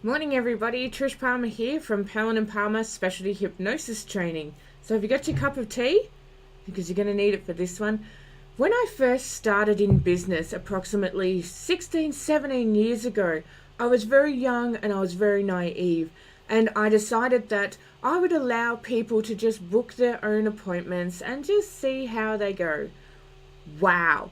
Morning everybody, Trish Palmer here from Palin & Palmer Specialty Hypnosis Training. So have you got your cup of tea? Because you're going to need it for this one. When I first started in business approximately 16, 17 years ago, I was very young and I was very naive. And I decided that I would allow people to just book their own appointments and just see how they go. Wow!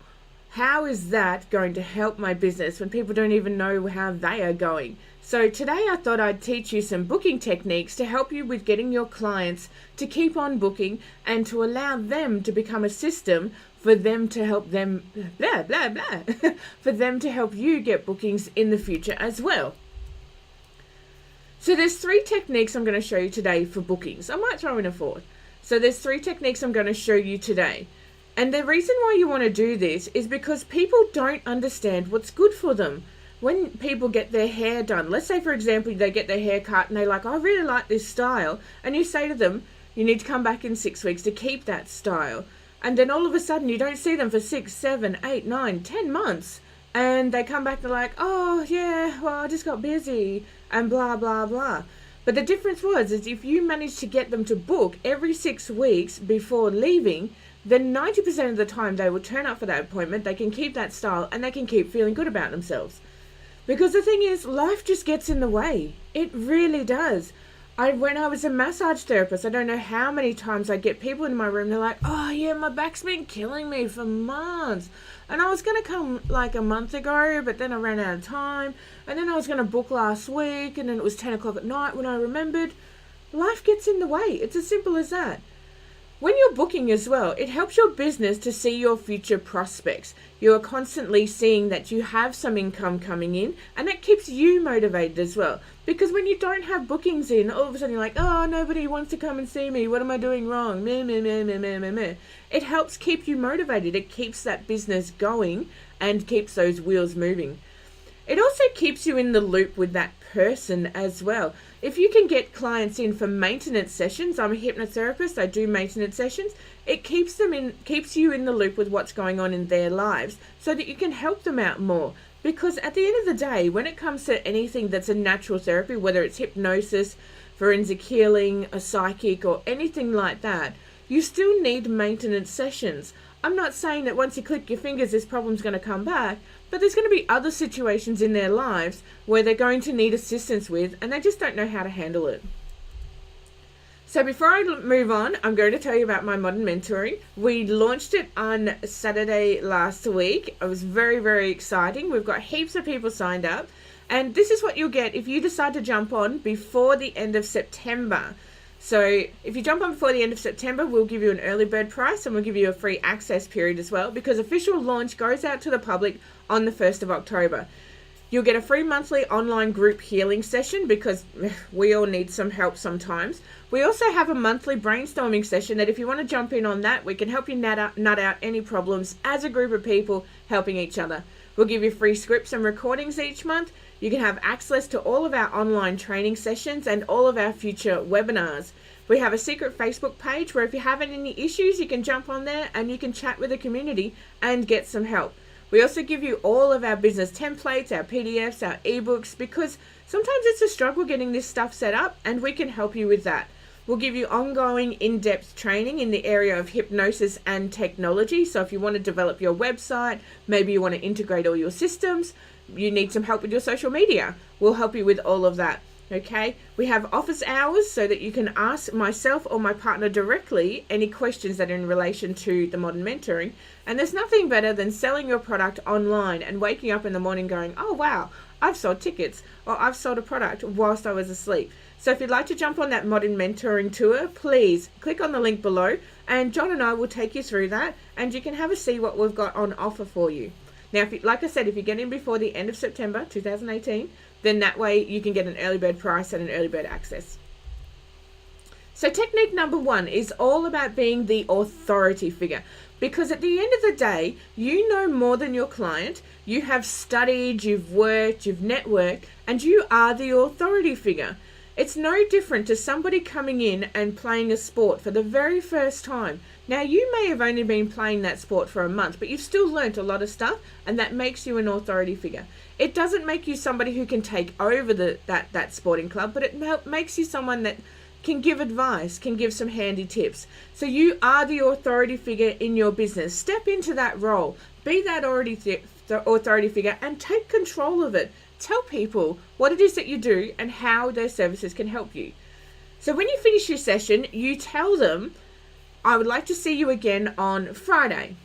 How is that going to help my business when people don't even know how they are going? So today I thought I'd teach you some booking techniques to help you with getting your clients to keep on booking and to allow them to become a system for them to help them, for them to help you get bookings in the future as well. So there's 3 techniques I'm going to show you today for bookings. I might throw in a 4th. So there's 3 techniques I'm going to show you today. And the reason why you want to do this is because people don't understand what's good for them. When people get their hair done, let's say for example they get their hair cut and they're like, I really like this style, and you say to them, you need to come back in 6 weeks to keep that style. And then all of a sudden you don't see them for 6, 7, 8, 9, 10 months. And they come back, they're like, oh yeah, well I just got busy and blah, blah, blah. But the difference is if you manage to get them to book every 6 weeks before leaving, then 90% of the time they will turn up for that appointment, they can keep that style and they can keep feeling good about themselves. Because the thing is, life just gets in the way. It really does. When I was a massage therapist, I don't know how many times I get people in my room, they're like, oh yeah, my back's been killing me for months. And I was going to come like a month ago, but then I ran out of time. And then I was going to book last week, and then it was 10 o'clock at night when I remembered. Life gets in the way. It's as simple as that. When you're booking as well, it helps your business to see your future prospects. You are constantly seeing that you have some income coming in, and that keeps you motivated as well. Because when you don't have bookings in, all of a sudden you're like, oh, nobody wants to come and see me. What am I doing wrong? Meh, meh, meh, meh, meh, meh, meh. It helps keep you motivated. It keeps that business going and keeps those wheels moving. It also keeps you in the loop with that person as well. If you can get clients in for maintenance sessions, I'm a hypnotherapist, I do maintenance sessions, it keeps you in the loop with what's going on in their lives so that you can help them out more. Because at the end of the day, when it comes to anything that's a natural therapy, whether it's hypnosis, forensic healing, a psychic, or anything like that, you still need maintenance sessions. I'm not saying that once you click your fingers, this problem's going to come back, but there's going to be other situations in their lives where they're going to need assistance with, and they just don't know how to handle it. So before I move on, I'm going to tell you about my modern mentoring. We launched it on Saturday last week. It was very, very exciting. We've got heaps of people signed up, and this is what you'll get if you decide to jump on before the end of September. So if you jump on before the end of September, we'll give you an early bird price and we'll give you a free access period as well, because official launch goes out to the public on the 1st of October. You'll get a free monthly online group healing session because we all need some help sometimes. We also have a monthly brainstorming session that if you want to jump in on that, we can help you nut out any problems as a group of people helping each other. We'll give you free scripts and recordings each month. You can have access to all of our online training sessions and all of our future webinars. We have a secret Facebook page where if you have any issues, you can jump on there and you can chat with the community and get some help. We also give you all of our business templates, our PDFs, our ebooks, because sometimes it's a struggle getting this stuff set up, and we can help you with that. We'll give you ongoing in-depth training in the area of hypnosis and technology. So if you want to develop your website, maybe you want to integrate all your systems, you need some help with your social media, we'll help you with all of that. Okay, we have office hours so that you can ask myself or my partner directly any questions that are in relation to the modern mentoring. And there's nothing better than selling your product online and waking up in the morning going, oh wow, I've sold tickets or I've sold a product whilst I was asleep. So if you'd like to jump on that modern mentoring tour, please click on the link below and John and I will take you through that and you can have a see what we've got on offer for you. Now, like I said, if you get in before the end of September 2018, then that way you can get an early bird price and an early bird access. So technique number 1 is all about being the authority figure. Because at the end of the day, you know more than your client. You have studied, you've worked, you've networked, and you are the authority figure. It's no different to somebody coming in and playing a sport for the very first time. Now, you may have only been playing that sport for a month, but you've still learnt a lot of stuff, and that makes you an authority figure. It doesn't make you somebody who can take over that sporting club, but it makes you someone that can give advice, can give some handy tips. So you are the authority figure in your business. Step into that role. Be that authority figure and take control of it. Tell people what it is that you do and how their services can help you. So when you finish your session, you tell them, I would like to see you again on Friday.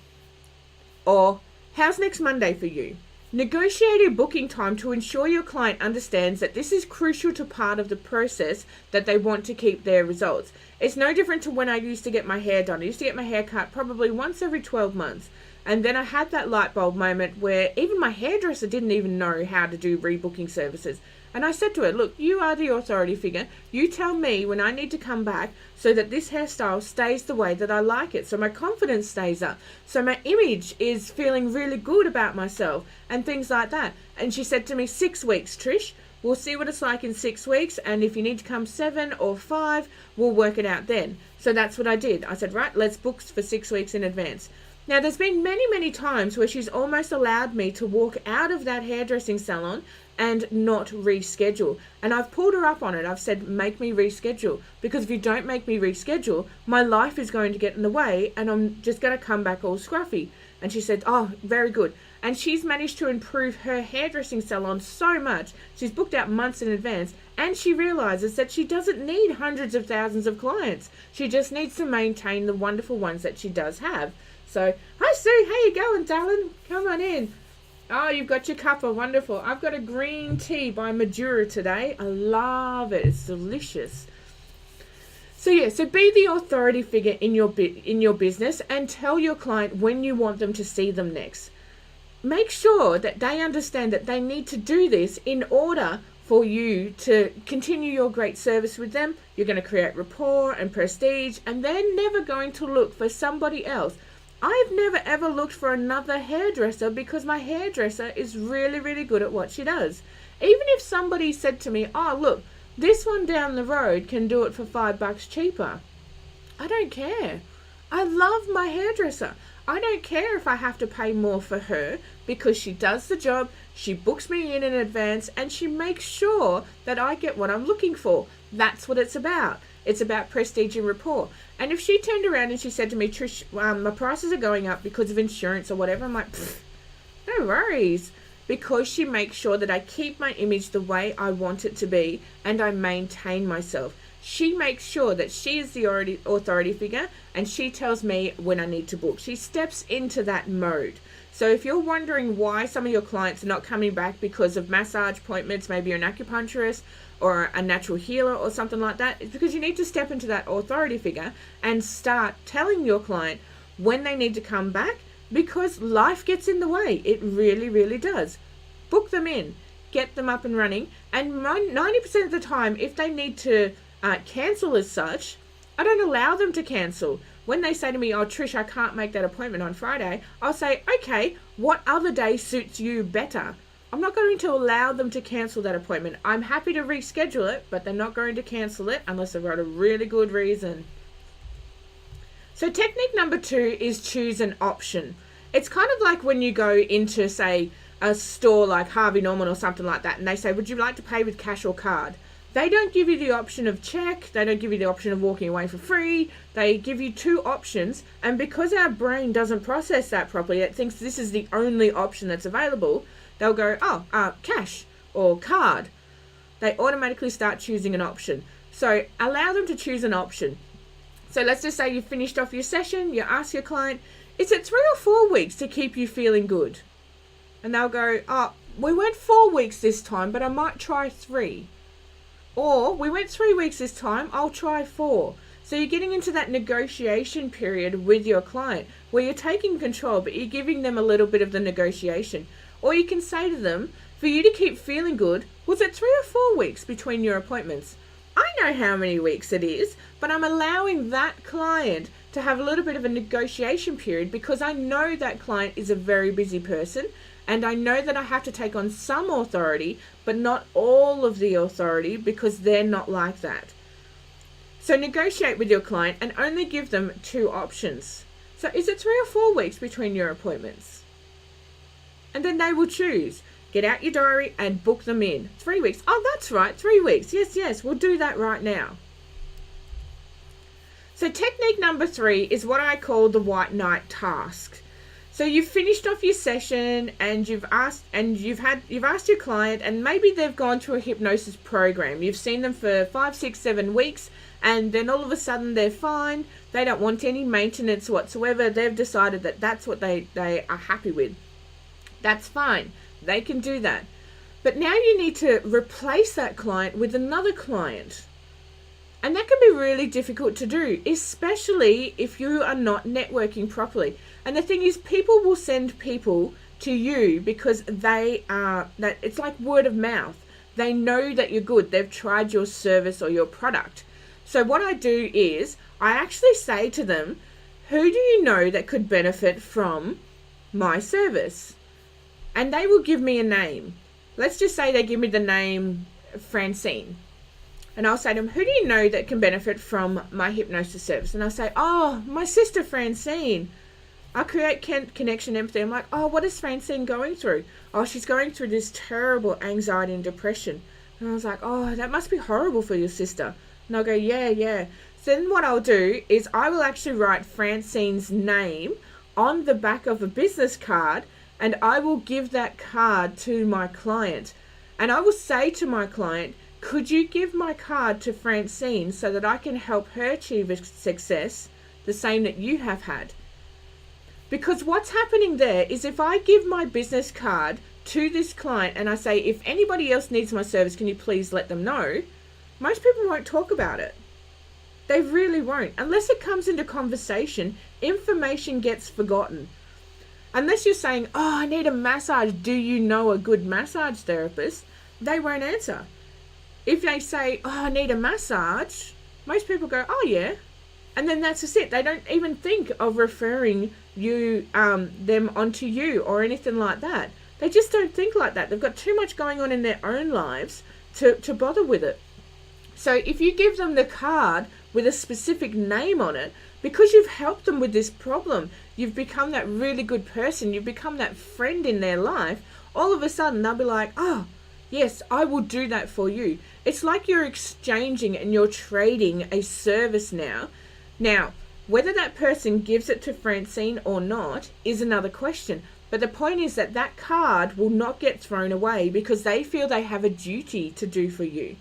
Or, how's next Monday for you? Negotiate a booking time to ensure your client understands that this is crucial to part of the process that they want to keep their results. It's no different to when I used to get my hair done. I used to get my hair cut probably once every 12 months. And then I had that light bulb moment where even my hairdresser didn't even know how to do rebooking services. And I said to her, look, you are the authority figure. You tell me when I need to come back so that this hairstyle stays the way that I like it. So my confidence stays up. So my image is feeling really good about myself and things like that. And she said to me, 6 weeks, Trish. We'll see what it's like in 6 weeks. And if you need to come 7 or 5, we'll work it out then. So that's what I did. I said, right, let's book for 6 weeks in advance. Now, there's been many times where she's almost allowed me to walk out of that hairdressing salon and not reschedule. And I've pulled her up on it. I've said, make me reschedule. Because if you don't make me reschedule, my life is going to get in the way and I'm just going to come back all scruffy. And she said, oh, very good. And she's managed to improve her hairdressing salon so much. She's booked out months in advance. And she realizes that she doesn't need hundreds of thousands of clients. She just needs to maintain the wonderful ones that she does have. So, hi Sue, how you going, darling? Come on in. Oh, you've got your cuppa, wonderful. I've got a green tea by Madura today. I love it. It's delicious. So yeah, so be the authority figure in your business and tell your client when you want them to see them next. Make sure that they understand that they need to do this in order for you to continue your great service with them. You're going to create rapport and prestige, and they're never going to look for somebody else. I've never ever looked for another hairdresser because my hairdresser is really good at what she does. Even if somebody said to me, oh look, this one down the road can do it for $5 cheaper. I don't care. I love my hairdresser. I don't care if I have to pay more for her because she does the job, she books me in advance, and she makes sure that I get what I'm looking for. That's what it's about. It's about prestige and rapport. And if she turned around and she said to me, Trish, my prices are going up because of insurance or whatever, I'm like, no worries. Because she makes sure that I keep my image the way I want it to be and I maintain myself. She makes sure that she is the authority figure and she tells me when I need to book. She steps into that mode. So if you're wondering why some of your clients are not coming back because of massage appointments, maybe you're an acupuncturist or a natural healer or something like that, it's because you need to step into that authority figure and start telling your client when they need to come back, because life gets in the way. It really does. Book them in, get them up and running, and 90% of the time, if they need to cancel as such, I don't allow them to cancel. When they say to me, oh Trish, I can't make that appointment on Friday, I'll say, okay, what other day suits you better? I'm not going to allow them to cancel that appointment. I'm happy to reschedule it, but they're not going to cancel it unless they've got a really good reason. So technique number 2 is choose an option. It's kind of like when you go into, say, a store like Harvey Norman or something like that, and they say, would you like to pay with cash or card? They don't give you the option of check. They don't give you the option of walking away for free. They give you 2 options. And because our brain doesn't process that properly, it thinks this is the only option that's available, they'll go, cash or card. They automatically start choosing an option. So allow them to choose an option. So let's just say you finished off your session. You ask your client, is it 3 or 4 weeks to keep you feeling good? And they'll go, we went 4 weeks this time, but I might try 3. Or, we went 3 weeks this time, I'll try 4. So you're getting into that negotiation period with your client where you're taking control, but you're giving them a little bit of the negotiation. Or you can say to them, for you to keep feeling good, was it 3 or 4 weeks between your appointments? I know how many weeks it is, but I'm allowing that client to have a little bit of a negotiation period because I know that client is a very busy person And I know that I have to take on some authority, but not all of the authority, because they're not like that. So negotiate with your client and only give them 2 options. So is it 3 or 4 weeks between your appointments? And then they will choose. Get out your diary and book them in. 3 weeks. Oh, that's right, 3 weeks. Yes, we'll do that right now. So technique number 3 is what I call the white knight task. So you've finished off your session and you've asked your client, and maybe they've gone through a hypnosis program. You've seen them for 5, 6, 7 weeks, and then all of a sudden they're fine. They don't want any maintenance whatsoever. They've decided that that's what they are happy with. That's fine. They can do that. But now you need to replace that client with another client. And that can be really difficult to do, especially if you are not networking properly. And the thing is, people will send people to you because it's like word of mouth. They know that you're good. They've tried your service or your product. So what I do is I actually say to them, who do you know that could benefit from my service? And they will give me a name. Let's just say they give me the name Francine. And I'll say to them, who do you know that can benefit from my hypnosis service? And I'll say, oh, my sister Francine. I create connection, empathy. I'm like, oh, what is Francine going through? Oh, she's going through this terrible anxiety and depression. And I was like, oh, that must be horrible for your sister. And I'll go, yeah. So then what I'll do is I will actually write Francine's name on the back of a business card, and I will give that card to my client. And I will say to my client, could you give my card to Francine so that I can help her achieve a success the same that you have had? Because what's happening there is, if I give my business card to this client and I say, if anybody else needs my service, can you please let them know? Most people won't talk about it. They really won't. Unless it comes into conversation, information gets forgotten. Unless you're saying, oh, I need a massage. Do you know a good massage therapist? They won't answer. If they say, oh, I need a massage, most people go, oh, yeah. And then that's just it. They don't even think of referring them onto you or anything like that. They just don't think like that. They've got too much going on in their own lives to bother with it. So if you give them the card with a specific name on it, because you've helped them with this problem, you've become that really good person, you've become that friend in their life, all of a sudden they'll be like, oh, yes, I will do that for you. It's like you're exchanging and you're trading a service now. Now, whether that person gives it to Francine or not is another question. But the point is that that card will not get thrown away because they feel they have a duty to do for you.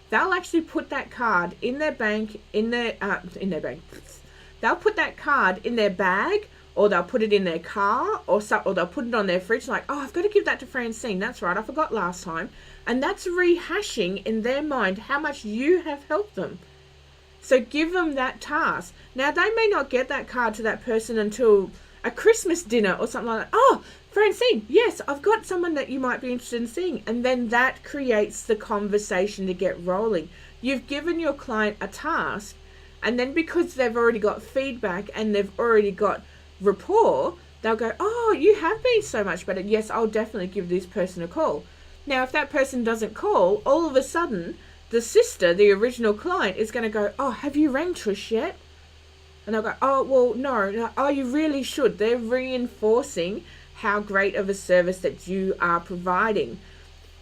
They'll actually put that card in their bank, They'll put that card in their bag, or they'll put it in their car, or they'll put it on their fridge, like, oh, I've got to give that to Francine. That's right, I forgot last time. And that's rehashing in their mind how much you have helped them. So give them that task. Now, they may not get that card to that person until a Christmas dinner or something like that. Oh, Francine, yes, I've got someone that you might be interested in seeing. And then that creates the conversation to get rolling. You've given your client a task, and then because they've already got feedback and they've already got rapport, they'll go, oh, you have been so much better. Yes, I'll definitely give this person a call. Now, if that person doesn't call, all of a sudden, the sister, the original client, is going to go, oh, have you rang Trish yet? And they'll go, oh, well, no. Oh, you really should. They're reinforcing how great of a service that you are providing.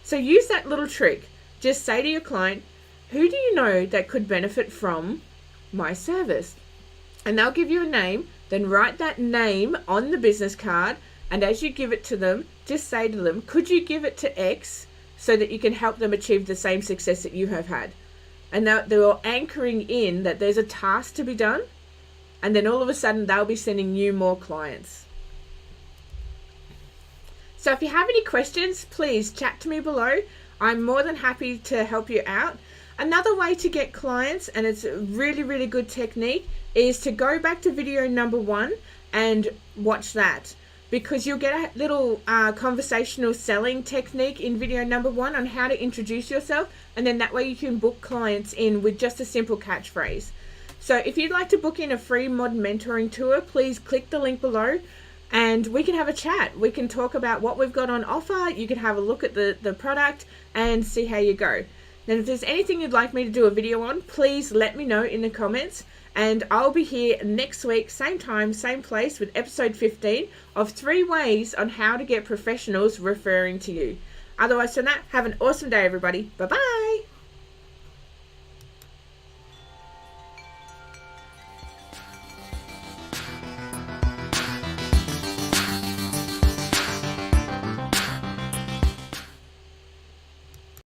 So use that little trick. Just say to your client, who do you know that could benefit from my service? And they'll give you a name. Then write that name on the business card. And as you give it to them, just say to them, could you give it to X so that you can help them achieve the same success that you have had? And they're anchoring in that there's a task to be done. And then all of a sudden, they'll be sending you more clients. So if you have any questions, please chat to me below. I'm more than happy to help you out. Another way to get clients, and it's a really, really good technique, is to go back to video number 1 and watch that. Because you'll get a little conversational selling technique in video number 1 on how to introduce yourself. And then that way you can book clients in with just a simple catchphrase. So if you'd like to book in a free modern mentoring tour, please click the link below. and we can have a chat. We can talk about what we've got on offer. You can have a look at the product and see how you go. Then if there's anything you'd like me to do a video on, please let me know in the comments. And I'll be here next week, same time, same place, with episode 15 of 3 ways on how to get professionals referring to you. Otherwise than that, have an awesome day, everybody. Bye-bye.